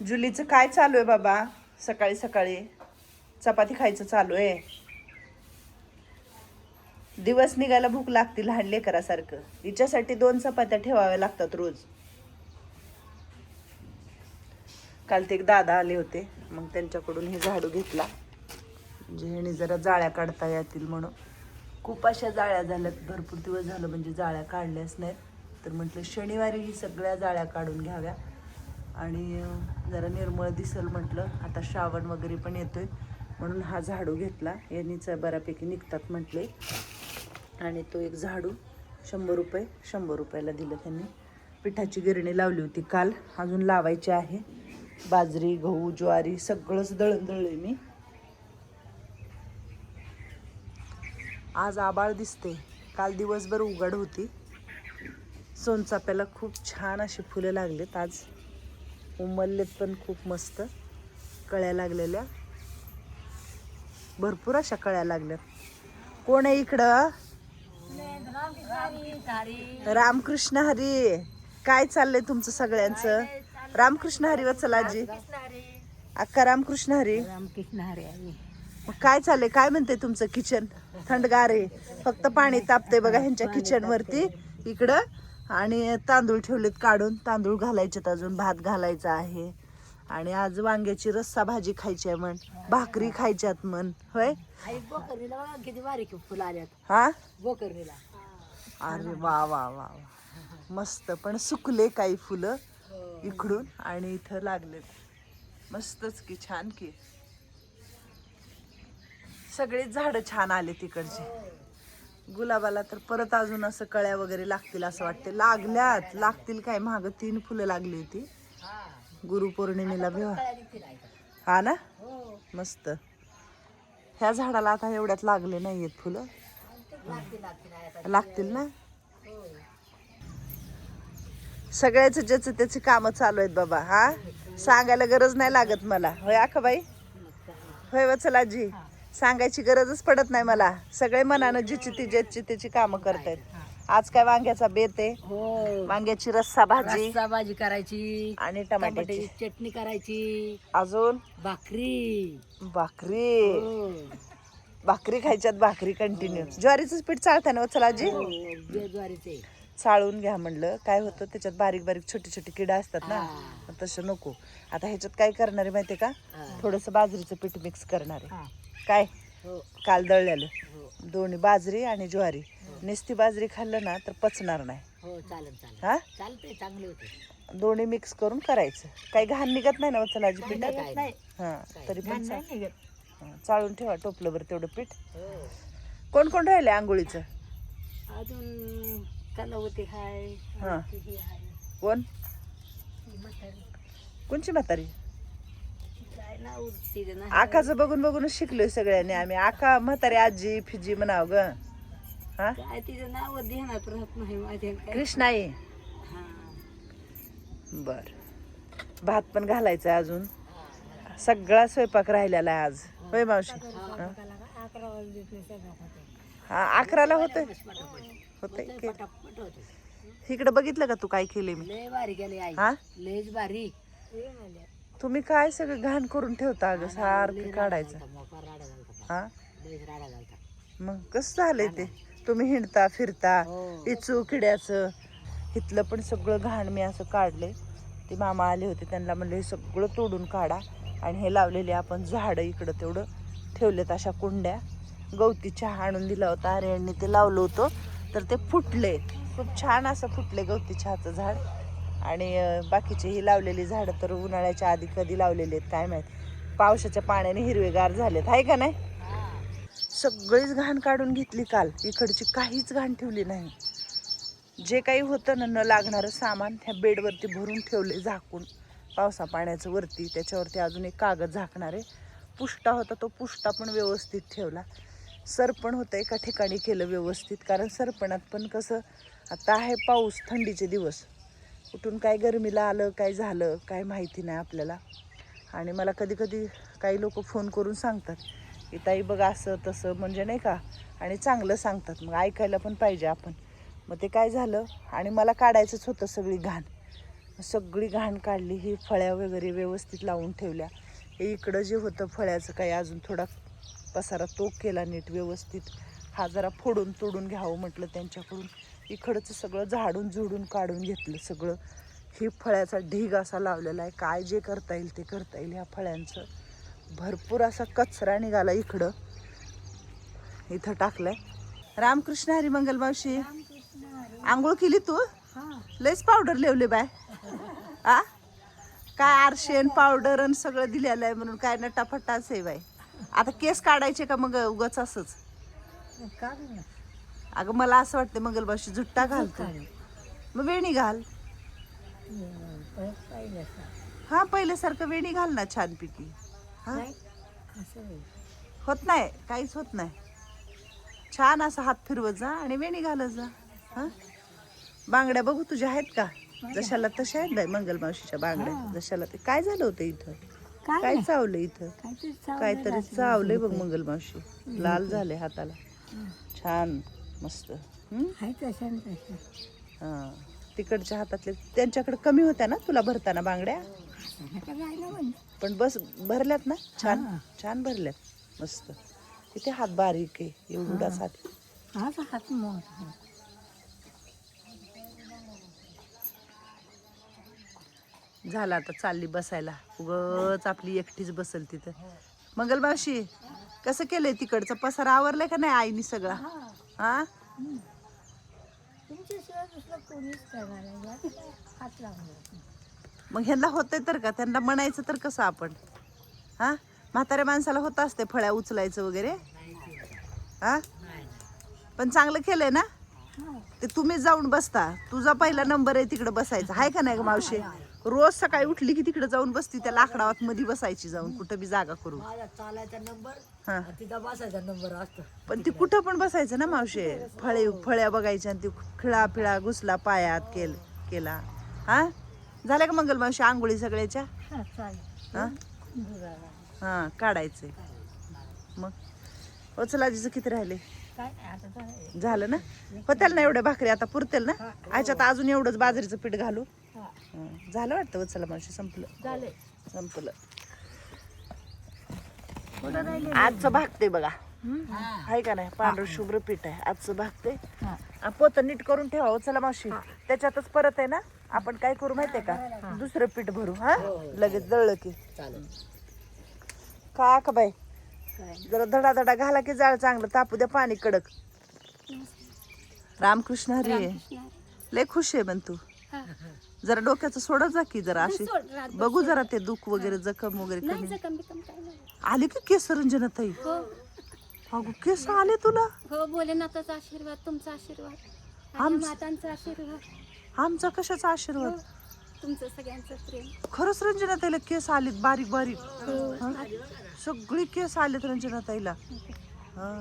जुलीचं काय चालू आहे बाबा? सकाळी सकाळी चपाती खायचं चालू आहे. दिवस निघायला भूक लागते लहान लेकरासारखं. हिच्यासाठी 2 चपात्या ठेवाव्या लागतात रोज. काल ते एक दादा आले होते, मग त्यांच्याकडून हे झाडू घेतला म्हणजे ह्याने जरा जाळ्या काढता येतील म्हणून. खूप अशा जाळ्या झाल्यात, भरपूर दिवस झालं म्हणजे जाळ्या काढल्याच नाहीत. तर म्हटलं शनिवारी ही सगळ्या जाळ्या काढून घ्याव्या आणि जरा निर्मळ दिसल म्हटलं. आता श्रावण वगैरे पण येतोय म्हणून हा झाडू घेतला. यांनीच बऱ्यापैकी निघतात म्हटले. आणि तो एक झाडू 100 रुपये, 100 रुपयाला दिलं त्यांनी. पिठाची गिरणी लावली होती काल, अजून लावायची आहे. बाजरी, गहू, ज्वारी सगळंच दळण दळले मी. आज आबाळ दिसते, काल दिवसभर उघड होती. सोनचाफ्याला खूप छान अशी फुलं लागलेत. आज उमललेत पण खूप मस्त. कळ्या लागलेल्या, भरपूर अशा कळ्या लागल्यात. कोण आहे इकडं? रामकृष्ण हरी. काय चाललंय तुमचं सगळ्यांचं? रामकृष्ण हरी वत्सलाजी. अक्का रामकृष्ण हरी. रामकृष्ण हरी. मग काय चाललंय? काय म्हणते तुमचं किचन? थंडगार आहे, फक्त पाणी तापते बघा ह्यांच्या किचन वरती इकडं. आणि तांदूळ ठेवलेत काढून, तांदूळ घालायचेत, अजून भात घालायचा आहे. आणि आज वांग्याची रस्सा भाजी खायची आहे म्हण, भाकरी खायच्यात म्हण. होय, किती बारीक फुलं आल्यात. हा गोकर्णीला. अरे वा वा वा वा, मस्त. पण सुकले काही फुलं इकडून आणि इथं लागलेत. मस्तच की, छान की. सगळीच झाडं छान आले तिकडचे. गुलाबाला तर परत अजून असं कळ्या वगैरे लागतील असं वाटते. लागल्यात, लागतील काय. माग 3 फुलं लागली होती गुरुपौर्णिमेला भेवा. हा ना, मस्त. ह्या झाडाला आता एवढ्यात लागले नाहीयेत फुलं, लागतील ना. सगळ्याच ज्याचं त्याची कामं चालू आहेत बाबा. हा, सांगायला गरज नाही लागत मला. होय आखाबाई? होय वत्सलाजी, सांगायची गरजच पडत नाही मला. सगळे मनानं ज्याची त्याची कामं करतायत. आज काय वांग्याचा बेत आहे, वांग्याची रस्सा भाजी करायची आणि टमाट्याची चटणी करायची, अजून भाकरी. भाकरी. भाकरी खायच्यात, भाकरी कंटिन्यू. ज्वारीचं पीठ चालतं ना वत्सलाजी? ज्वारीचे चाळून घ्या म्हणलं. काय होतं त्याच्यात बारीक बारीक छोटी छोटी किडा असतात ना, तसं नको. आता ह्याच्यात काय करणार आहे माहितीये का, थोडंसं बाजरीचं पीठ मिक्स करणार आहे. काय काल दळलेलं, दोन्ही बाजरी आणि ज्वारी. नुसती बाजरी खाल्लं ना तर पचणार नाही. हा, चालतंय, चांगले होते. दोन्ही मिक्स करून करायचं. काही घाण निघत नाही ना वत्सलाजी पीठात? हा, तरी पण चाळून ठेवा टोपलंभर तेवढं पीठ. कोण कोण राहिले आंघोळीचं? अजून कलावती हाय. हा, कोण? कोणची म्हातारी? आकाचं बघून बघूनच शिकलोय सगळ्यांनी आम्ही. आका म्हातारी आजी फिजी म्हणाव ग. हा, काय तिचं नाव ध्यानात राहत नाही माझ्या. कृष्णाई. बर, भात पण घालायचा अजून. सगळा स्वयंपाक राहिलेला आहे आज. होय मावशी? हा, 11ला होतंय. इकडे बघितलं का तू काय केले मी? लय भारी केले आई. हा, लयच भारी. तुम्ही काय सगळं घाण करून ठेवता अगं, सारखं काढायचं. हा, मग कसं झालंय ते? तुम्ही हिंडता फिरता, इचू किड्याचं. इथलं पण सगळं घाण मी असं काढले. ते मामा आले होते, त्यांना म्हणलं हे सगळं तोडून काढा. आणि हे लावलेले आपण झाडं इकडं तेवढं ठेवलेत अशा कुंड्या. गवती चहा आणून दिला होता आर्यांनी, ते लावलं होतं तर ते फुटले. खूप छान असं फुटले गवती चहाचं झाड. आणि बाकीचे ही लावलेली झाडं तर उन्हाळ्याच्या आधी कधी लावलेली आहेत काय माहीत, पावसाच्या पाण्याने हिरवेगार झालेत. आहे का नाही? सगळीच घाण काढून घेतली काल. इकडची काहीच घाण ठेवली नाही. जे काही होतं ना न लागणारं सामान ह्या बेडवरती भरून ठेवले झाकून, पावसा पाण्याचं वरती. त्याच्यावरती अजून एक कागद झाकणार आहे. पुष्टा होता तो पुष्टा पण व्यवस्थित ठेवला. सरपण होतं एका ठिकाणी केलं व्यवस्थित, कारण सरपणात पण कसं, आता आहे पाऊस, थंडीचे दिवस, कुठून काय गरमीला आलं काय झालं काय माहिती नाही आपल्याला. आणि मला कधी कधी काही लोक फोन करून सांगतात की ताई बघ असं तसं, म्हणजे नाही का, आणि चांगलं सांगतात, मग ऐकायला पण पाहिजे आपण. मग ते काय झालं, आणि मला काढायचंच होतं सगळी घाण. सगळी घाण काढली, ही फळ्या वगैरे व्यवस्थित लावून ठेवल्या. हे इकडं जे होतं फळ्याचं काही अजून थोडा पसारा तो केला नीट व्यवस्थित. हा जरा फोडून तोडून घ्यावं म्हटलं त्यांच्याकडून. इकडचं सगळं झाडून झुडून काढून घेतलं सगळं. ही फळ्याचा ढीग असा लावलेला आहे, काय जे करता येईल ते करता येईल. ह्या फळ्यांचं भरपूर असा कचरा निघाला इकडं, इथं टाकलाय. रामकृष्ण हरी मंगल मावशी, आंघोळ केली तू? लयच पावडर लिवले बाय. आ काय आरशेन पावडर आणि सगळं दिलेलं आहे म्हणून काय नटाफटाच आहे बाई. आता केस काढायचे का मग उगाच असंच? अगं मला असं वाटतं मंगलबाशी जुट्टा घालतो, मग वेणी घाल. हा पहिल्यासारखं वेणी घाल ना छानपैकी. हा होत नाही, काहीच होत नाही. छान असं हात फिरवत जा आणि वेणी घालत जा. हा बांगड्या बघू तुझ्या आहेत का? जशाला तशा आहेत बाई मंगलमावशीच्या बांगड्या. जशाला ते काय झालं होतं इथं? काय चावलं इथं? काहीतरी चावलंय बघ मंगलमावशी, लाल झाले हाताला. छान मस्त. हा तिकडच्या हातातले त्यांच्याकडे कमी होत्या ना तुला भरताना बांगड्या, पण बस भरल्यात ना छान. छान भरल्यात मस्त. किती हात बारीक आहे, एवढाच हात. झाला आता चालली बसायला. उगच आपली एकटीच बसल तिथं. मंगलमावशी कसं केलंय तिकडचं पसारा आवरलाय का नाही आईनी सगळा? हा मग ह्यांना होतंय तर का? त्यांना म्हणायचं तर कसं आपण? हा म्हाताऱ्या माणसाला होत असते फळ्या उचलायचं वगैरे. हा पण चांगलं केलंय ना ते. तुम्ही जाऊन बसता, तुझा पहिला नंबर आहे तिकडे बसायचा, हाय का नाही ग मावशी? रोज सकाळी उठली की तिकडे जाऊन बसती, त्या लाकडावात मध्ये बसायची जाऊन, कुठं बी जागा करू. चालायचा नंबर, हा तिचा बसायचा नंबर असतो. पण ती कुठं पण बसायचं ना मावशे. फळ्या बघायच्या आणि ती खिळा फिळा घुसला पायात केला. हा झाल्या का मंगल मावशी आंघोळी सगळ्याच्या? हा हा काढायचंय मग. ओचलाजीचं किती राहिले? झालं ना? होत्याल ना एवढ्या भाकरी आता पुरतेल ना? आयच्यात अजून एवढंच बाजरीचं पीठ घालू. झालं वाटतं वचला मावशी, संपलं. संपलं. आजचं भागते बघा, आहे का नाही? पांढरं शुभ्र पीठ आहे आजचं भागते. पोतं नीट करून ठेवा चला मावशी. त्याच्यातच परत आहे ना आपण काय करू माहितीये का? दुसरं पीठ भरू. हा लगेच जळलं की का बाई. जरा धडा घाला की जाळ चांगलं तापू द्या, पाणी कडक. रामकृष्ण हरी. लय खुश आहे पण तू. जरा डोक्याचं सोडत जा की जरा अशी, बघू जरा ते दुख वगैरे जखम वगैरे कमी आली की केस रंजना ताई? अगो केस आले तुला? हो भोलेनाथाचा आशीर्वाद, तुमचा आशीर्वाद, मातांचा आशीर्वाद. आमचा कशाचा आशीर्वाद? तुमचं सगळ्यांचं प्रेम. खरंच रंजना ताईला केस आलेत बारीक बारीक. सगळी केस आलेत रंजना ताईला. हा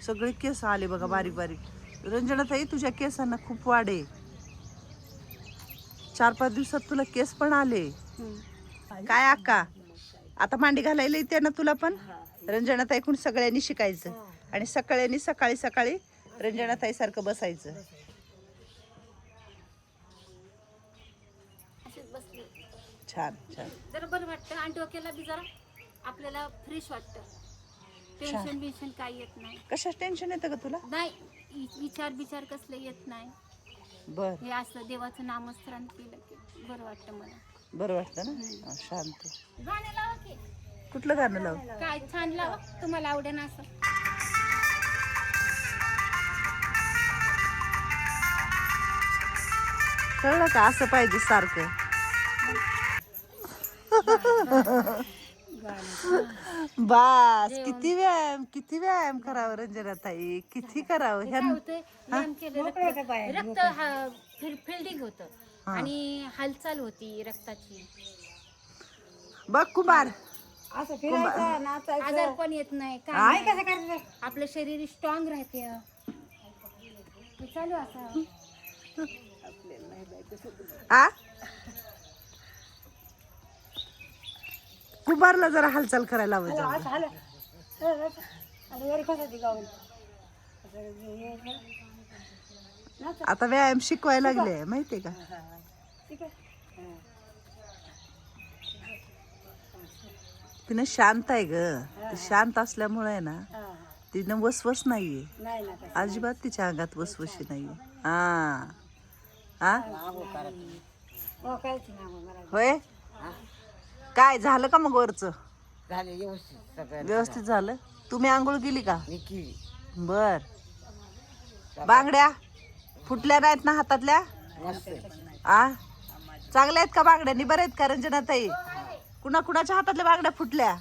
सगळे केस आले बघा बारीक बारीक. रंजना ताई तुझ्या केसांना खूप वाढ आहे. 4-5 दिवसात तुला केस पण आले. काय अक्का आता मांडी घालायला येते ना तुला पण? रंजनाताईकडून सगळ्यांनी शिकायचं आणि सगळ्यांनी सकाळी सकाळी रंजनाताई सारखं बसायचं. छान छान. जरा बरं वाटतं आणि डोक्याला बी जरा आपल्याला फ्रेश वाटतं. टेन्शन काही येत नाही. कशा टेन्शन येतं का तुला? नाही विचार कसले येत नाही. बर हे असं देवाचं नामस्मरण केलं की बरं वाटतं मला. बरं वाटतं ना. शांत. गाणं लावा की. कुठलं गाणं लाव? काय छान लावा, तुम्हाला आवडेल असं. कळलं का? असं पाहिजे सारखं. बास किती व्यायाम करावं रंजना ताई, किती करावं. व्यायाम केलं, रक्त फिल्डिंग होतं आणि हालचाल होती रक्ताची. बघ कुमार असं फिरायचं नाचायचं. आजार पण येत नाही काय कसं करायचं. आपलं शरीर स्ट्रॉंग राहते. चालू असं आ कुमारला जरा हालचाल करायला हवं. आता व्यायाम शिकवायला लागले माहितीये का? तिनं शांत आहे ग. ती शांत असल्यामुळे आहे ना, तिनं वसवस नाहीये नाही ना तसं. अजिबात. तिच्या अंगात वसवशी नाहीये. हा हा हो काहीच नाही मला. होय. काय झालं का मग वरचं? झाले व्यवस्थित सगळं. व्यवस्थित झालं. तुम्ही आंघोळ केली का? मी केली. बर. बांगड्या फुटल्या नाहीत ना हातातल्या? मस्त. आ चांगल्या आहेत का बांगड्या? नि बऱ्या आहेत का रंजनाताई? कुणाच्या हातातल्या बांगड्या फुटल्या?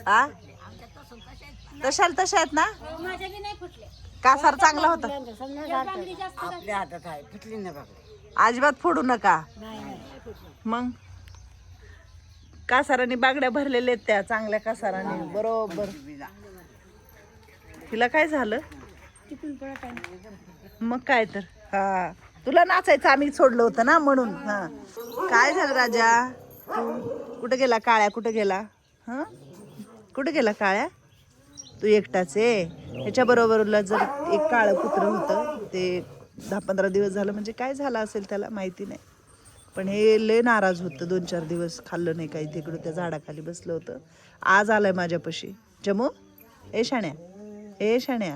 आ तशा आहेत ना? माझ्या बी नाही फुटले. कासार चांगला होता. बांगडी जास्त आपल्या हातात आहे फुटली नाही बघ. अजिबात फोडू नका. नाही मग कासाराने बांगड्या भरलेल्या आहेत त्या चांगल्या कासाराने. बरोबर. तिला काय झालं? मग काय तर. हा तुला नाचायचं आम्ही सोडलं होतं ना म्हणून. हा काय झालं राजा? कुठे गेला काळ्या? कुठे गेला? हा कुठे गेला काळ्या? तू एकटाच आहे. ह्याच्या बरोबरला जर एक काळं कुत्रं होतं ते 10-15 दिवस झालं. म्हणजे काय झालं असेल त्याला माहिती नाही. पण हे लय नाराज होतं. 2-4 दिवस खाल्लं नाही काही. तिकडं त्या झाडाखाली बसलं होतं. आज आलाय माझ्यापाशी. जमू ए शाण्या, ए शाण्या.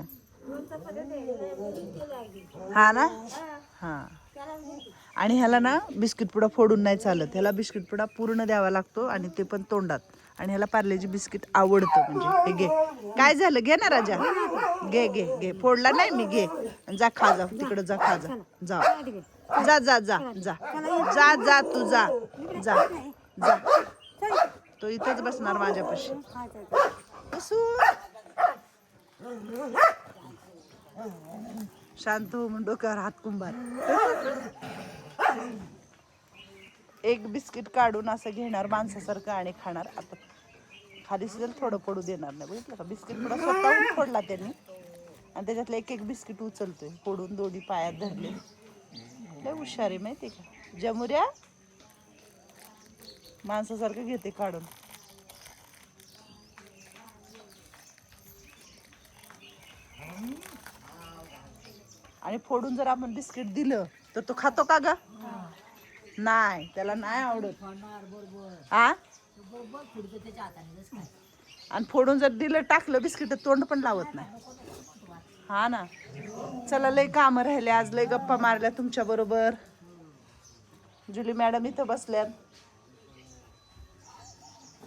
हा ना. हा आणि ह्याला ना बिस्किट पुडा फोडून नाही चालत. ह्याला बिस्किट पुडा पूर्ण द्यावा लागतो आणि ते पण तोंडात. आणि ह्याला पार्लेजी बिस्किट आवडतं. म्हणजे हे घे. काय झालं? घे ना राजा. घे घे घे. फोडला नाही मी. घे जा खा. जा तिकडं जा खा. जा जा जा जा जा जा जा जा तू जा जा जा. तो इथंच बसणार माझ्यापाशी. असू शांत हो म्हणून डोक्यावर हात कुंभार. एक बिस्किट काढून असं घेणार माणसासारखं आणि खाणार. आता खाली सुद्धा थोडं पडू देणार नाही. बघितलं का? बिस्किट थोडा स्वतःहून फोडला त्यांनी आणि त्याच्यातलं एक बिस्किट उचलतोय. फोडून दोन्ही पायात धरले. लय हुशार आहे माहिती का जमुऱ्या. माणसासारखं घेते काढून. आणि फोडून जर आपण बिस्किट दिलं तर तो खातो का ग? नाही. त्याला नाही आवडत. आ आणि फोडून जर दिलं टाकलं बिस्किट तोंड पण लावत नाही. हा ना. चला लय कामं राहिले आज. लय गप्पा मारल्या तुमच्या बरोबर. जुली मॅडम इथं बसल्यात.